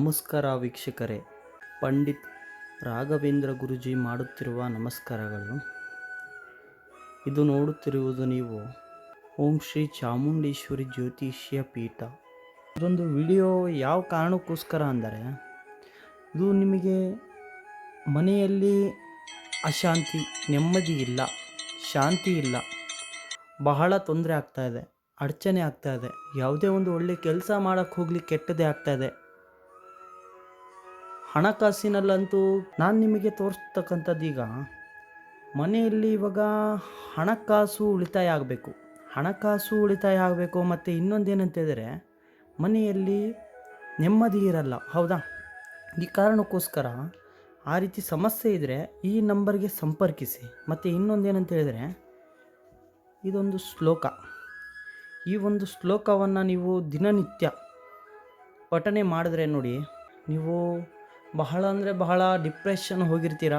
ನಮಸ್ಕಾರ ವೀಕ್ಷಕರೇ, ಪಂಡಿತ್ ರಾಘವೇಂದ್ರ ಗುರೂಜಿ ಮಾಡುತ್ತಿರುವ ನಮಸ್ಕಾರಗಳು. ಇದು ನೋಡುತ್ತಿರುವುದು ನೀವು ಓಂ ಶ್ರೀ ಚಾಮುಂಡೇಶ್ವರಿ ಜ್ಯೋತಿಷ್ಯ ಪೀಠ. ಇದೊಂದು ವಿಡಿಯೋ ಯಾವ ಕಾರಣಕ್ಕೋಸ್ಕರ ಅಂದರೆ, ಇದು ನಿಮಗೆ ಮನೆಯಲ್ಲಿ ಅಶಾಂತಿ, ನೆಮ್ಮದಿ ಇಲ್ಲ, ಶಾಂತಿ ಇಲ್ಲ, ಬಹಳ ತೊಂದರೆ ಆಗ್ತಾಯಿದೆ, ಅಡಚಣೆ ಆಗ್ತಾಯಿದೆ, ಯಾವುದೇ ಒಂದು ಒಳ್ಳೆ ಕೆಲಸ ಮಾಡೋಕ್ಕೆ ಹೋಗಲಿ ಕೆಟ್ಟದೇ ಆಗ್ತಾಯಿದೆ. ಹಣಕಾಸಿನಲ್ಲಂತೂ ನಾನು ನಿಮಗೆ ತೋರಿಸ್ತಕ್ಕಂಥದ್ದು ಈಗ ಮನೆಯಲ್ಲಿ ಇವಾಗ ಹಣಕಾಸು ಉಳಿತಾಯ ಆಗಬೇಕು ಮತ್ತು ಇನ್ನೊಂದೇನಂತಂದರೆ ಮನೆಯಲ್ಲಿ ನೆಮ್ಮದಿ ಇರಲ್ಲ, ಹೌದಾ? ಈ ಕಾರಣಕ್ಕೋಸ್ಕರ ಆ ರೀತಿ ಸಮಸ್ಯೆ ಇದ್ದರೆ ಈ ನಂಬರ್ಗೆ ಸಂಪರ್ಕಿಸಿ. ಮತ್ತು ಇನ್ನೊಂದೇನಂತ ಹೇಳಿದರೆ, ಇದೊಂದು ಶ್ಲೋಕ, ಈ ಒಂದು ಶ್ಲೋಕವನ್ನು ನೀವು ದಿನನಿತ್ಯ ಪಠನೆ ಮಾಡಿದ್ರೆ ನೋಡಿ, ನೀವು ಬಹಳ ಅಂದರೆ ಬಹಳ ಡಿಪ್ರೆಷನ್ ಹೋಗಿರ್ತೀರ,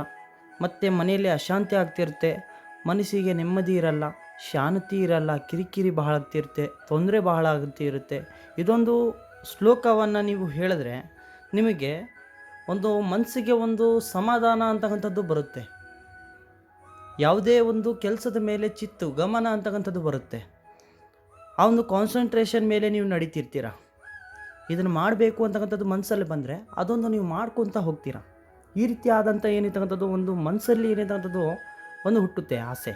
ಮತ್ತು ಮನೆಯಲ್ಲಿ ಅಶಾಂತಿ ಆಗ್ತಿರುತ್ತೆ, ಮನಸ್ಸಿಗೆ ನೆಮ್ಮದಿ ಇರಲ್ಲ, ಶಾಂತಿ ಇರಲ್ಲ, ಕಿರಿಕಿರಿ ಬಹಳ ಆಗ್ತಿರುತ್ತೆ, ತೊಂದರೆ ಬಹಳ ಆಗ್ತಿರುತ್ತೆ. ಇದೊಂದು ಶ್ಲೋಕವನ್ನು ನೀವು ಹೇಳಿದ್ರೆ ನಿಮಗೆ ಒಂದು ಮನಸ್ಸಿಗೆ ಒಂದು ಸಮಾಧಾನ ಅಂತಕ್ಕಂಥದ್ದು ಬರುತ್ತೆ, ಯಾವುದೇ ಒಂದು ಕೆಲಸದ ಮೇಲೆ ಗಮನ ಅಂತಕ್ಕಂಥದ್ದು ಬರುತ್ತೆ, ಆ ಒಂದು ಕಾನ್ಸಂಟ್ರೇಷನ್ ಮೇಲೆ ನೀವು ನಡೀತಿರ್ತೀರ. ಇದನ್ನು ಮಾಡಬೇಕು ಅಂತಕ್ಕಂಥದ್ದು ಮನಸ್ಸಲ್ಲಿ ಬಂದರೆ ಅದೊಂದು ನೀವು ಮಾಡ್ಕೊತ ಹೋಗ್ತೀರ. ಈ ರೀತಿ ಆದಂಥ ಏನಿರ್ತಕ್ಕಂಥದ್ದು ಒಂದು ಮನಸ್ಸಲ್ಲಿ ಏನಿರ್ತಕ್ಕಂಥದ್ದು ಒಂದು ಹುಟ್ಟುತ್ತೆ ಆಸೆ.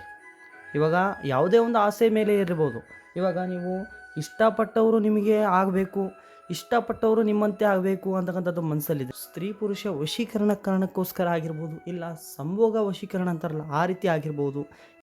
ಇವಾಗ ಯಾವುದೇ ಒಂದು ಆಸೆ ಮೇಲೆ ಇರ್ಬೋದು. ಇವಾಗ ನೀವು ಇಷ್ಟಪಟ್ಟವರು ನಿಮಗೆ ಆಗಬೇಕು, ಇಷ್ಟಪಟ್ಟವರು ನಿಮ್ಮಂತೆ ಆಗಬೇಕು ಅಂತಕ್ಕಂಥದ್ದು ಮನಸ್ಸಲ್ಲಿದೆ. ಸ್ತ್ರೀ ಪುರುಷ ವಶೀಕರಣ ಕಾರಣಕ್ಕೋಸ್ಕರ ಆಗಿರ್ಬೋದು, ಇಲ್ಲ ಸಂಭೋಗ ವಶೀಕರಣ ಅಂತಾರಲ್ಲ ಆ ರೀತಿ ಆಗಿರ್ಬೋದು.